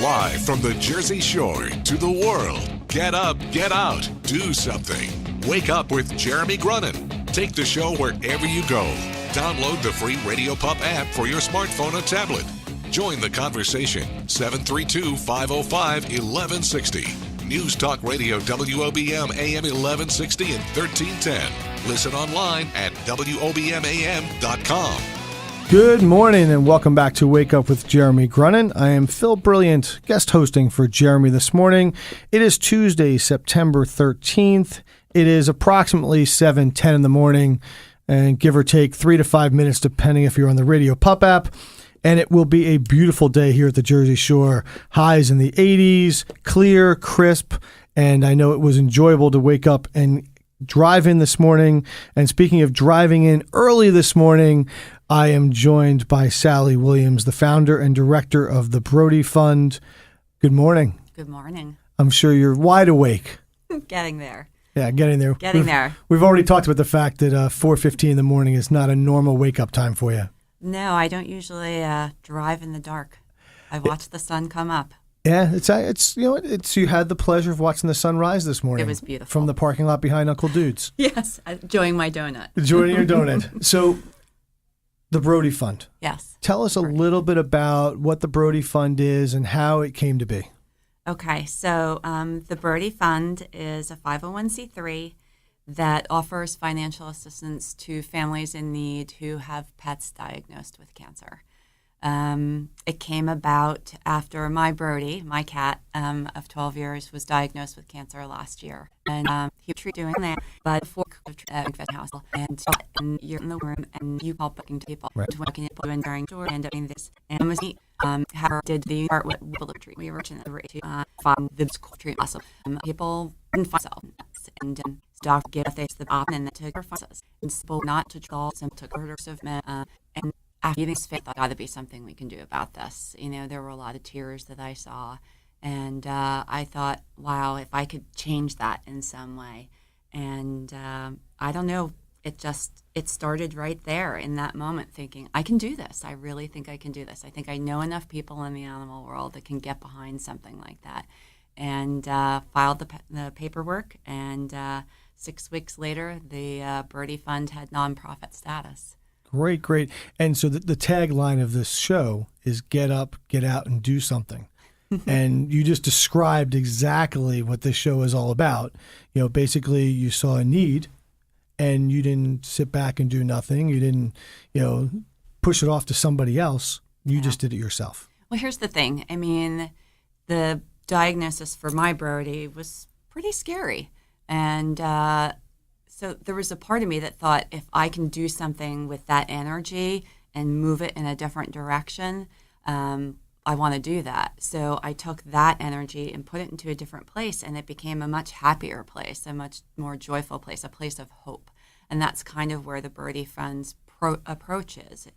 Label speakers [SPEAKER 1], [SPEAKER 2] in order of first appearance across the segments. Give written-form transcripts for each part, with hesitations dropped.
[SPEAKER 1] Live from the Jersey Shore to the world. Get up, get out, do something. Wake up with Jeremy Grunin. Take the show wherever you go. Download the free Radio Pup app for your smartphone or tablet. Join the conversation. 732-505-1160. News Talk Radio WOBM AM 1160 and 1310. Listen online at WOBMAM.com.
[SPEAKER 2] Good morning and welcome back to Wake Up with Jeremy Grunin. I am Phil Brilliant, guest hosting for Jeremy this morning. It is Tuesday, September 13th. It is approximately 7:10 in the morning, and give or take 3 to 5 minutes depending if you're on the Radio Pup app. And it will be a beautiful day here at the Jersey Shore. Highs in the 80s, clear, crisp, and I know it was enjoyable to wake up and drive in this morning. And speaking of driving in early this morning, I am joined by Sally Williams, the founder and director of the Brodie Fund. Good morning.
[SPEAKER 3] Good morning.
[SPEAKER 2] I'm sure you're wide awake.
[SPEAKER 3] Getting there.
[SPEAKER 2] Yeah, getting there.
[SPEAKER 3] Getting there.
[SPEAKER 2] We've already talked about the fact that 4:15 in the morning is not a normal wake-up time for you.
[SPEAKER 3] No, I don't usually drive in the dark. I watch the sun come up.
[SPEAKER 2] Yeah, it's you had the pleasure of watching the sunrise this morning.
[SPEAKER 3] It was beautiful.
[SPEAKER 2] From the parking lot behind Uncle Dude's.
[SPEAKER 3] Yes, enjoying my donut.
[SPEAKER 2] Enjoying your donut. So, the Brodie Fund.
[SPEAKER 3] Yes.
[SPEAKER 2] Tell us a little bit about what the Brodie Fund is and how it came to be.
[SPEAKER 3] Okay, so the Brodie Fund is a 501c3 that offers financial assistance to families in need who have pets diagnosed with cancer. It came about after my Brodie, my cat of 12 years, was diagnosed with cancer last year. And he was doing that, but before house and you're in the room and you call booking to people, right. Working at and during store and doing this. And was neat. However, did the part with the treat. We were to find the treat muscle. People didn't find themselves. And doctor gave us the option and took her process. And spoke not to call some took orders of men. And after eating this, I thought, got to be something we can do about this. You know, there were a lot of tears that I saw. And I thought, wow, if I could change that in some way. And I don't know, it started right there in that moment thinking, I can do this. I really think I can do this. I think I know enough people in the animal world that can get behind something like that. And filed the paperwork. And 6 weeks later, the Brodie Fund had nonprofit status.
[SPEAKER 2] Great. And so the tagline of this show is get up, get out, and do something. And you just described exactly what this show is all about. You know, basically you saw a need and you didn't sit back and do nothing. You didn't, push it off to somebody else. You just did it yourself.
[SPEAKER 3] Well, here's the thing. I mean, the diagnosis for my Brodie was pretty scary. And so there was a part of me that thought, if I can do something with that energy and move it in a different direction, I want to do that. So I took that energy and put it into a different place, and it became a much happier place, a much more joyful place, a place of hope. And that's kind of where the Brodie Fund's approach is.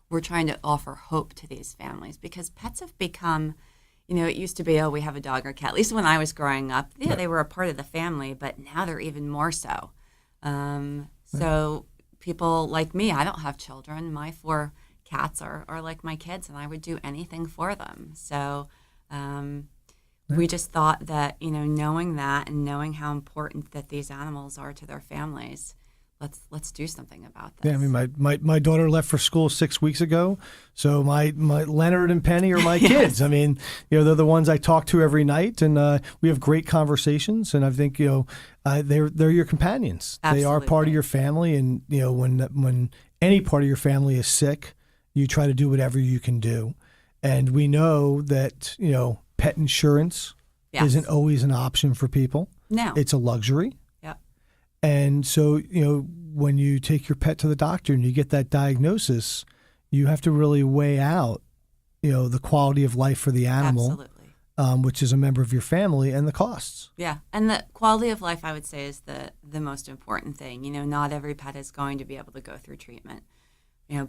[SPEAKER 3] We're trying to offer hope to these families because pets have become, it used to be, we have a dog or cat. At least when I was growing up, they were a part of the family, but now they're even more so. So people like me, I don't have children. My 4 cats are like my kids, and I would do anything for them. So we just thought that, knowing that and knowing how important that these animals are to their families, let's do something about this.
[SPEAKER 2] Yeah, I mean, my daughter left for school 6 weeks ago, so my Leonard and Penny are my kids. I mean, they're the ones I talk to every night, and we have great conversations, and I think, they're your companions.
[SPEAKER 3] Absolutely.
[SPEAKER 2] They are part of your family, and, when any part of your family is sick, you try to do whatever you can do. And we know that, pet insurance isn't always an option for people.
[SPEAKER 3] No.
[SPEAKER 2] It's a luxury.
[SPEAKER 3] Yep.
[SPEAKER 2] And so, when you take your pet to the doctor and you get that diagnosis, you have to really weigh out, the quality of life for the animal, which is a member of your family, and the costs.
[SPEAKER 3] Yeah. And the quality of life, I would say, is the most important thing. Not every pet is going to be able to go through treatment,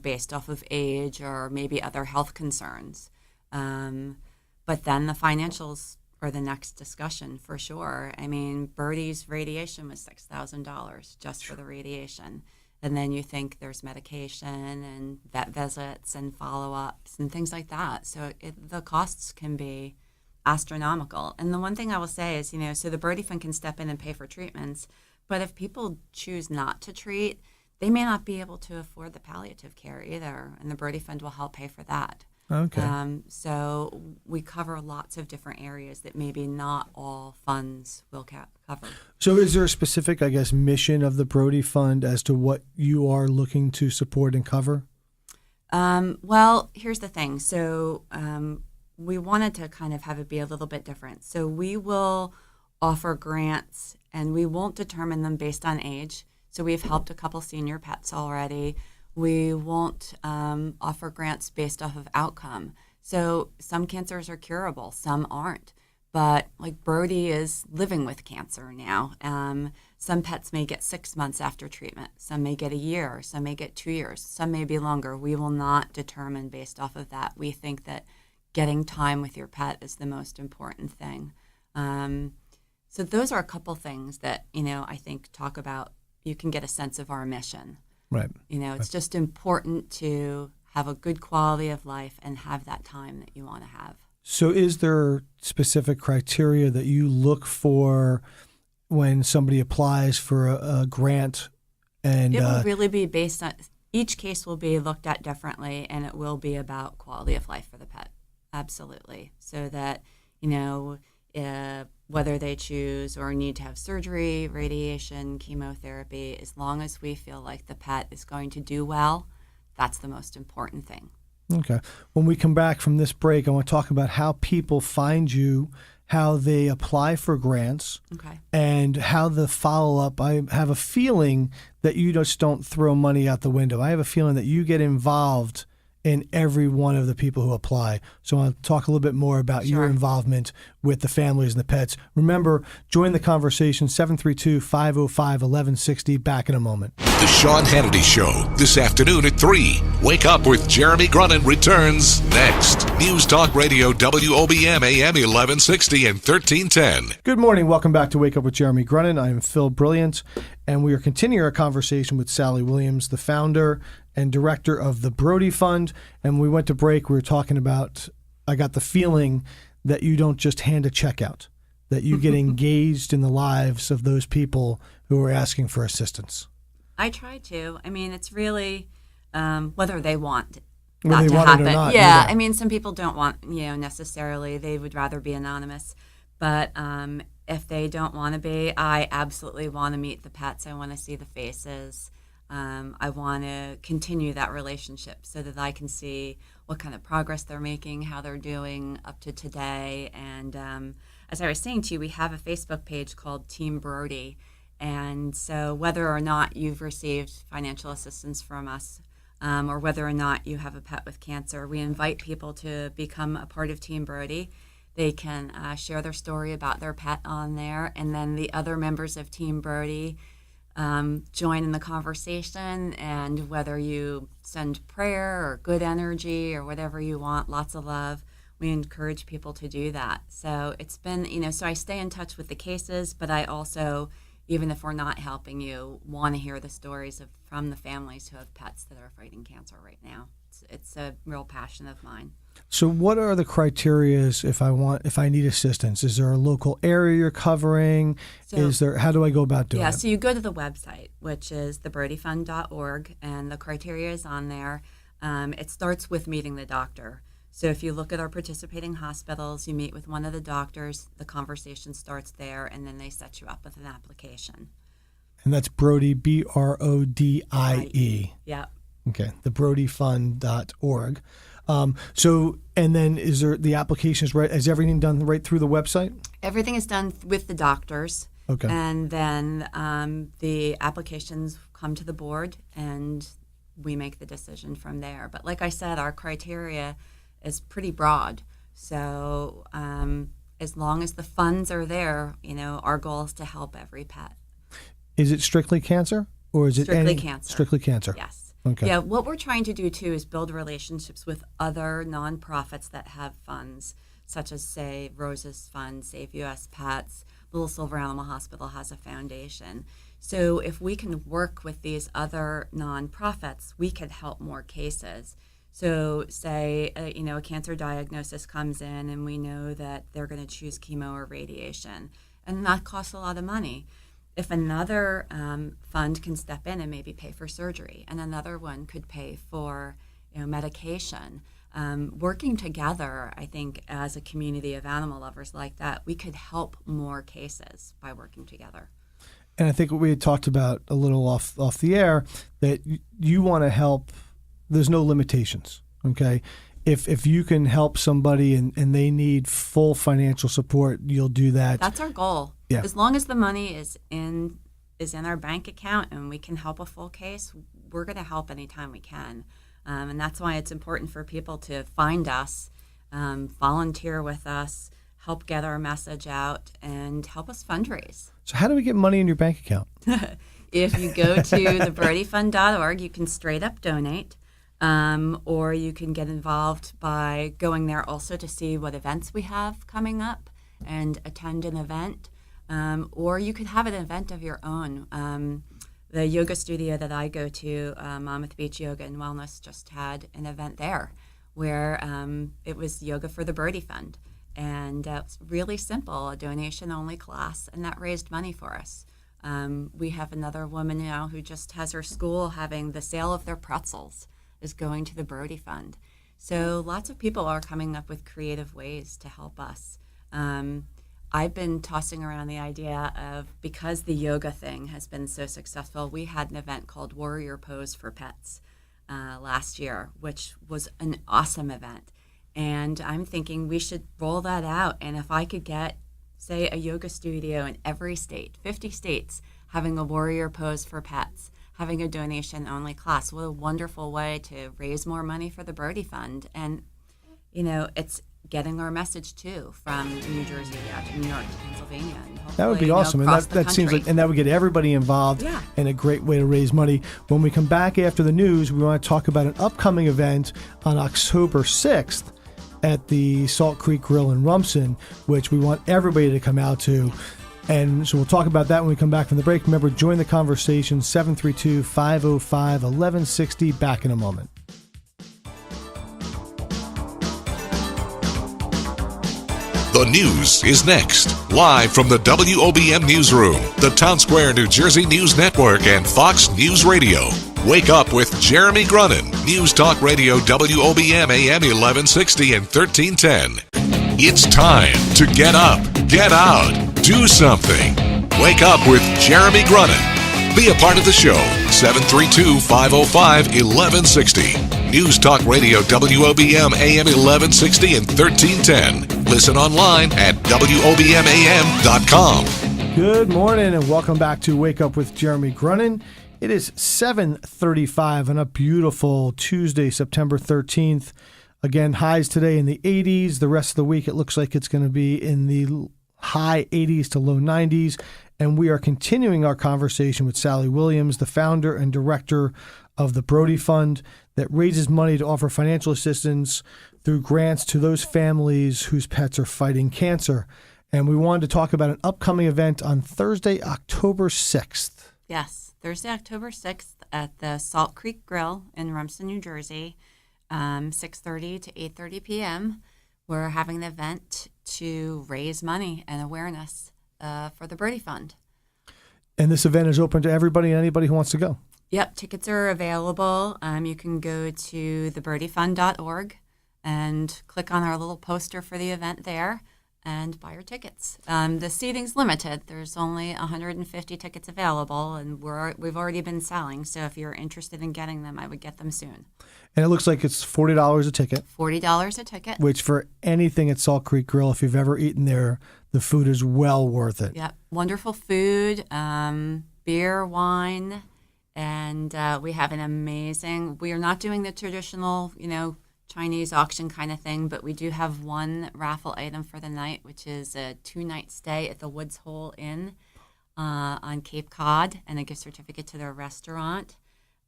[SPEAKER 3] based off of age or maybe other health concerns. But then the financials are the next discussion for sure. I mean, Brodie's radiation was $6,000 just for the radiation. And then you think there's medication and vet visits and follow-ups and things like that. So the costs can be astronomical. And the one thing I will say is, so the Brodie Fund can step in and pay for treatments, but if people choose not to treat, they may not be able to afford the palliative care either, and the Brodie Fund will help pay for that.
[SPEAKER 2] Okay.
[SPEAKER 3] So we cover lots of different areas that maybe not all funds will cover.
[SPEAKER 2] So is there a specific, I guess, mission of the Brodie Fund as to what you are looking to support and cover?
[SPEAKER 3] Well, here's the thing. So we wanted to kind of have it be a little bit different. So we will offer grants, and we won't determine them based on age. So we've helped a couple senior pets already. We won't offer grants based off of outcome. So some cancers are curable, some aren't. But like Brodie is living with cancer now. Some pets may get 6 months after treatment. Some may get a year. Some may get 2 years. Some may be longer. We will not determine based off of that. We think that getting time with your pet is the most important thing. So those are a couple things that, I think talk about, you can get a sense of our mission.
[SPEAKER 2] Right.
[SPEAKER 3] It's just important to have a good quality of life and have that time that you want to have.
[SPEAKER 2] So is there specific criteria that you look for when somebody applies for a grant? And
[SPEAKER 3] it will really be based on, each case will be looked at differently, and it will be about quality of life for the pet. Absolutely. So that, whether they choose or need to have surgery, radiation, chemotherapy, as long as we feel like the pet is going to do well, that's the most important thing.
[SPEAKER 2] Okay. When we come back from this break, I want to talk about how people find you, how they apply for grants,
[SPEAKER 3] okay,
[SPEAKER 2] and how the follow-up. I have a feeling that you just don't throw money out the window. I have a feeling that you get involved in every one of the people who apply. So I want to talk a little bit more about your involvement with the families and the pets. Remember, join the conversation, 732-505-1160. Back in a moment.
[SPEAKER 1] The Sean Hannity Show, this afternoon at 3. Wake Up with Jeremy Grunin returns next. News Talk Radio, WOBM AM 1160 and 1310.
[SPEAKER 2] Good morning. Welcome back to Wake Up with Jeremy Grunin. I am Phil Brilliant, and we are continuing our conversation with Sally Williams, the founder and director of the Brodie Fund. And we went to break. We were talking about, I got the feeling that you don't just hand a check out, that you get engaged in the lives of those people who are asking for assistance.
[SPEAKER 3] I try to. I mean, it's really whether they want
[SPEAKER 2] Whether
[SPEAKER 3] that
[SPEAKER 2] they
[SPEAKER 3] to
[SPEAKER 2] want it or
[SPEAKER 3] happen.
[SPEAKER 2] not,
[SPEAKER 3] Yeah,
[SPEAKER 2] yeah.
[SPEAKER 3] I mean, some people don't want, necessarily. They would rather be anonymous. But if they don't want to be, I absolutely want to meet the pets. I want to see the faces. I want to continue that relationship so that I can see what kind of progress they're making, how they're doing up to today. And as I was saying to you, we have a Facebook page called Team Brodie. And so whether or not you've received financial assistance from us, or whether or not you have a pet with cancer, we invite people to become a part of Team Brodie. They can share their story about their pet on there, and then the other members of Team Brodie join in the conversation. And whether you send prayer or good energy or whatever you want, lots of love, we encourage people to do that. So it's been, so I stay in touch with the cases, but I also, even if we're not helping you, want to hear the stories from the families who have pets that are fighting cancer right now. It's a real passion of mine.
[SPEAKER 2] So what are the criteria if I need assistance? Is there a local area you're covering? How do I go about doing it?
[SPEAKER 3] Yeah, so you go to the website, which is thebrodiefund.org, and the criteria is on there. It starts with meeting the doctor. So if you look at our participating hospitals, you meet with one of the doctors, the conversation starts there, and then they set you up with an application.
[SPEAKER 2] And that's Brodie, BRODIE.
[SPEAKER 3] Yeah.
[SPEAKER 2] Okay, thebrodiefund.org. And then is there the application is right? Is everything done right through the website?
[SPEAKER 3] Everything is done with the doctors.
[SPEAKER 2] Okay.
[SPEAKER 3] And then the applications come to the board, and we make the decision from there. But like I said, our criteria is pretty broad. So as long as the funds are there, our goal is to help every pet.
[SPEAKER 2] Is it strictly cancer, or is it
[SPEAKER 3] strictly cancer?
[SPEAKER 2] Strictly cancer.
[SPEAKER 3] Yes.
[SPEAKER 2] Okay.
[SPEAKER 3] Yeah, what we're trying to do, too, is build relationships with other nonprofits that have funds, such as, say, Rose's Fund, Save U.S. Pets, Little Silver Animal Hospital has a foundation. So if we can work with these other nonprofits, we could help more cases. So say, a cancer diagnosis comes in and we know that they're going to choose chemo or radiation, and that costs a lot of money. If another fund can step in and maybe pay for surgery, and another one could pay for medication, working together, I think, as a community of animal lovers like that, we could help more cases by working together.
[SPEAKER 2] And I think what we had talked about a little off the air, that you want to help. There's no limitations, okay? If you can help somebody and they need full financial support, you'll do that.
[SPEAKER 3] That's our goal.
[SPEAKER 2] Yeah.
[SPEAKER 3] As long as the money is in our bank account and we can help a full case, we're going to help anytime we can. And that's why it's important for people to find us, volunteer with us, help get our message out, and help us fundraise.
[SPEAKER 2] So how do we get money in your bank account?
[SPEAKER 3] If you go to thebrodifund.org, you can straight up donate. Or you can get involved by going there also to see what events we have coming up and attend an event. Or you could have an event of your own. The yoga studio that I go to, Monmouth Beach Yoga and Wellness, just had an event there where it was yoga for the Brodie Fund. And it's really simple, a donation-only class, and that raised money for us. We have another woman now who just has her school having the sale of their pretzels is going to the Brodie Fund. So lots of people are coming up with creative ways to help us. I've been tossing around the idea of, because the yoga thing has been so successful, we had an event called Warrior Pose for Pets last year, which was an awesome event. And I'm thinking we should roll that out. And if I could get, say, a yoga studio in every state, 50 states, having a Warrior Pose for Pets, having a donation-only class. What a wonderful way to raise more money for the Brodie Fund. And, it's getting our message, too, from New Jersey to New York to Pennsylvania. And
[SPEAKER 2] that would be awesome. And that seems like, and that would get everybody involved,
[SPEAKER 3] yeah,
[SPEAKER 2] and a great way to raise money. When we come back after the news, we want to talk about an upcoming event on October 6th at the Salt Creek Grill in Rumson, which we want everybody to come out to. And so we'll talk about that when we come back from the break. Remember, join the conversation, 732-505-1160. Back in a moment.
[SPEAKER 1] The news is next. Live from the WOBM Newsroom, the Town Square, New Jersey News Network, and Fox News Radio. Wake up with Jeremy Grunin. News Talk Radio WOBM AM 1160 and 1310. It's time to get up, get out, do something. Wake up with Jeremy Grunin. Be a part of the show. 732-505-1160. News Talk Radio WOBM AM 1160 and 1310. Listen online at WOBMAM.com.
[SPEAKER 2] Good morning and welcome back to Wake Up with Jeremy Grunin. It is 7:35 on a beautiful Tuesday, September 13th. Again, highs today in the 80s. The rest of the week, it looks like it's going to be in the high 80s to low 90s. And we are continuing our conversation with Sally Williams, the founder and director of the Brodie Fund, that raises money to offer financial assistance through grants to those families whose pets are fighting cancer. And we wanted to talk about an upcoming event on Thursday, October 6th.
[SPEAKER 3] Yes, Thursday, October 6th at the Salt Creek Grill in Rumson, New Jersey, 6:30 to 8:30 p.m. We're having an event to raise money and awareness for the Brodie Fund.
[SPEAKER 2] And this event is open to everybody and anybody who wants to go.
[SPEAKER 3] Yep, tickets are available. You can go to thebrodifund.org and click on our little poster for the event there and buy your tickets. The seating's limited. There's only 150 tickets available, and we've already been selling. So if you're interested in getting them, I would get them soon.
[SPEAKER 2] And it looks like it's $40 a ticket.
[SPEAKER 3] $40 a ticket.
[SPEAKER 2] Which for anything at Salt Creek Grill, if you've ever eaten there, the food is well worth it.
[SPEAKER 3] Yeah, wonderful food, beer, wine, and we have an amazing. We are not doing the traditional, Chinese auction kind of thing, but we do have one raffle item for the night, which is a 2-night stay at the Woods Hole Inn on Cape Cod and a gift certificate to their restaurant.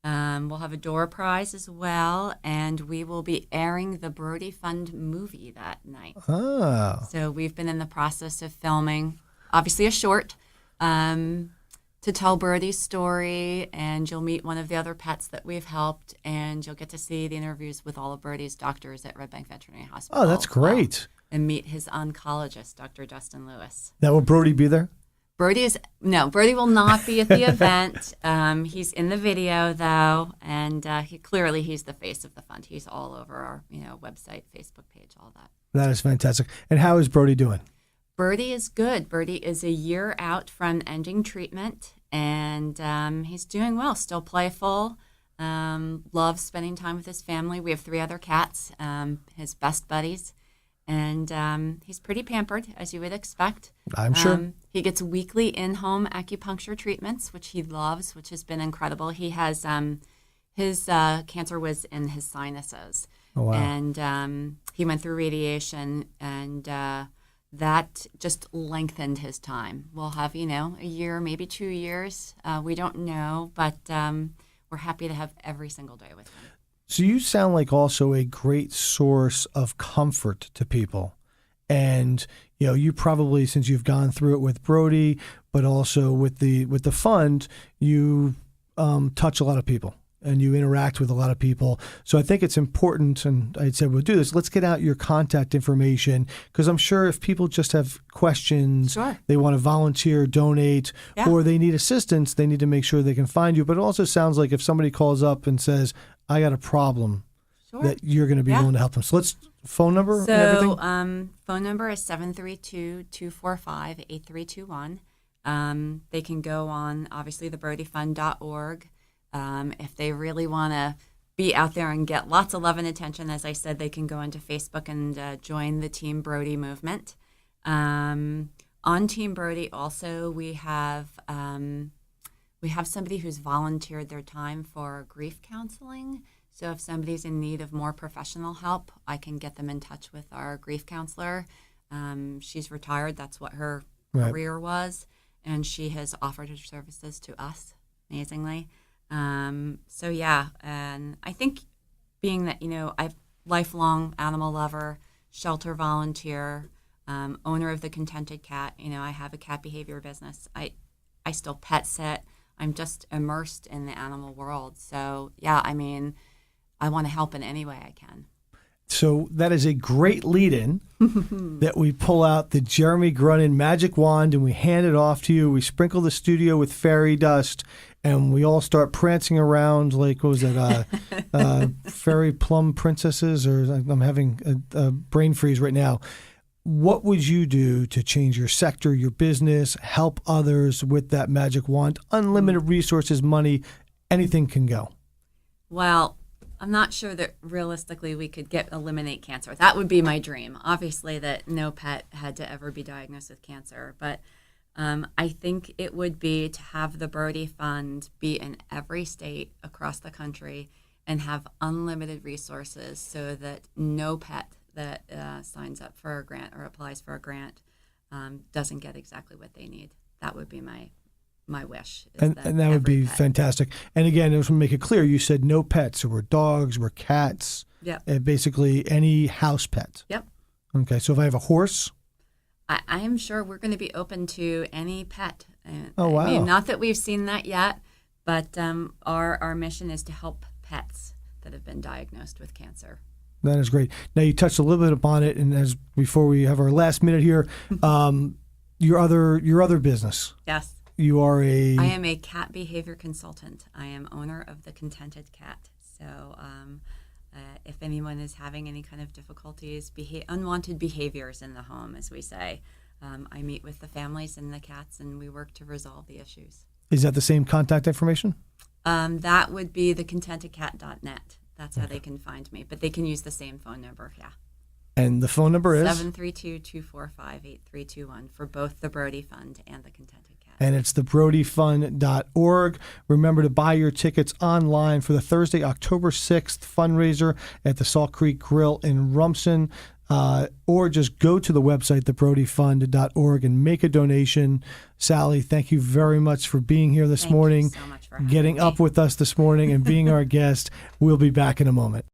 [SPEAKER 3] We'll have a door prize as well, and we will be airing the Brodie Fund movie that night.
[SPEAKER 2] Oh.
[SPEAKER 3] So we've been in the process of filming, obviously a short, to to tell Brodie's story, and you'll meet one of the other pets that we've helped, and you'll get to see the interviews with all of Brodie's doctors at Red Bank Veterinary Hospital.
[SPEAKER 2] Oh, that's great.
[SPEAKER 3] And meet his oncologist, Dr. Justin Lewis.
[SPEAKER 2] Now, will Brodie be there?
[SPEAKER 3] Brodie will not be at the event. He's in the video though, and he's the face of the fund. He's all over our website, Facebook page, all that.
[SPEAKER 2] That is fantastic. And how is Brodie doing?
[SPEAKER 3] Brodie is good. Brodie is a year out from ending treatment, and he's doing well. Still playful. Loves spending time with his family. We have 3 other cats, his best buddies. And he's pretty pampered, as you would expect.
[SPEAKER 2] I'm sure.
[SPEAKER 3] He gets weekly in-home acupuncture treatments, which he loves, which has been incredible. He has his cancer was in his sinuses.
[SPEAKER 2] Oh, wow.
[SPEAKER 3] And he went through radiation, and that just lengthened his time. We'll have, a year, maybe 2 years. We don't know, but we're happy to have every single day with him.
[SPEAKER 2] So you sound like also a great source of comfort to people. And, you probably, since you've gone through it with Brodie, but also with the fund, you touch a lot of people and you interact with a lot of people. So I think it's important, and I said, we'll do this. Let's get out your contact information, because I'm sure if people just have questions,
[SPEAKER 3] sure,
[SPEAKER 2] they want to volunteer, donate, or they need assistance, they need to make sure they can find you. But it also sounds like if somebody calls up and says, I got a problem, that you're going to be willing to help them. So let's phone number and everything.
[SPEAKER 3] Phone number is 732-245-8321. They can go on, obviously, thebrodiefund.org. If they really want to be out there and get lots of love and attention, as I said, they can go into Facebook and join the Team Brodie movement. On Team Brodie also, we have somebody who's volunteered their time for grief counseling. So if somebody's in need of more professional help, I can get them in touch with our grief counselor. She's retired. That's what her career was. And she has offered her services to us, amazingly. And I think being that, I'm lifelong animal lover, shelter volunteer, owner of the Contented Cat, I have a cat behavior business. I still pet sit. I'm just immersed in the animal world. So, I want to help in any way I can.
[SPEAKER 2] So that is a great lead-in that we pull out the Jeremy Grunin magic wand and we hand it off to you. We sprinkle the studio with fairy dust and we all start prancing around like, what was it, fairy plum princesses? Or I'm having a brain freeze right now. What would you do to change your sector, your business, help others with that magic wand? Unlimited resources, money, anything can go.
[SPEAKER 3] Well, I'm not sure that realistically we could eliminate cancer. That would be my dream. Obviously that no pet had to ever be diagnosed with cancer. But I think it would be to have the Brodie Fund be in every state across the country and have unlimited resources so that no pet that signs up for a grant or applies for a grant doesn't get exactly what they need. That would be my wish.
[SPEAKER 2] And that would be fantastic. And again, just to make it clear, you said no pets. So we're dogs, we're cats, basically any house pet.
[SPEAKER 3] Yep.
[SPEAKER 2] Okay, so if I have a horse?
[SPEAKER 3] I am sure we're going to be open to any pet.
[SPEAKER 2] Oh, wow.
[SPEAKER 3] I mean, not that we've seen that yet, but our mission is to help pets that have been diagnosed with cancer.
[SPEAKER 2] That is great. Now, you touched a little bit upon it, and before we have our last minute here, your other business.
[SPEAKER 3] Yes.
[SPEAKER 2] I
[SPEAKER 3] am a cat behavior consultant. I am owner of the Contented Cat. So if anyone is having any kind of difficulties, unwanted behaviors in the home, as we say, I meet with the families and the cats, and we work to resolve the issues. Is
[SPEAKER 2] that the same contact information?
[SPEAKER 3] That would be thecontentedcat.net. That's how they can find me. But they can use the same phone number,
[SPEAKER 2] And the phone number is?
[SPEAKER 3] 732-245-8321 for both the Brodie Fund and the Contented Cat.
[SPEAKER 2] And it's thebrodiefund.org. Remember to buy your tickets online for the Thursday, October 6th fundraiser at the Salt Creek Grill in Rumson. Or just go to the website, thebrodiefund.org, and make a donation. Sally, thank you very much for being here this morning,
[SPEAKER 3] so much for having
[SPEAKER 2] getting
[SPEAKER 3] me.
[SPEAKER 2] up with us this morning and being our guest. We'll be back in a moment.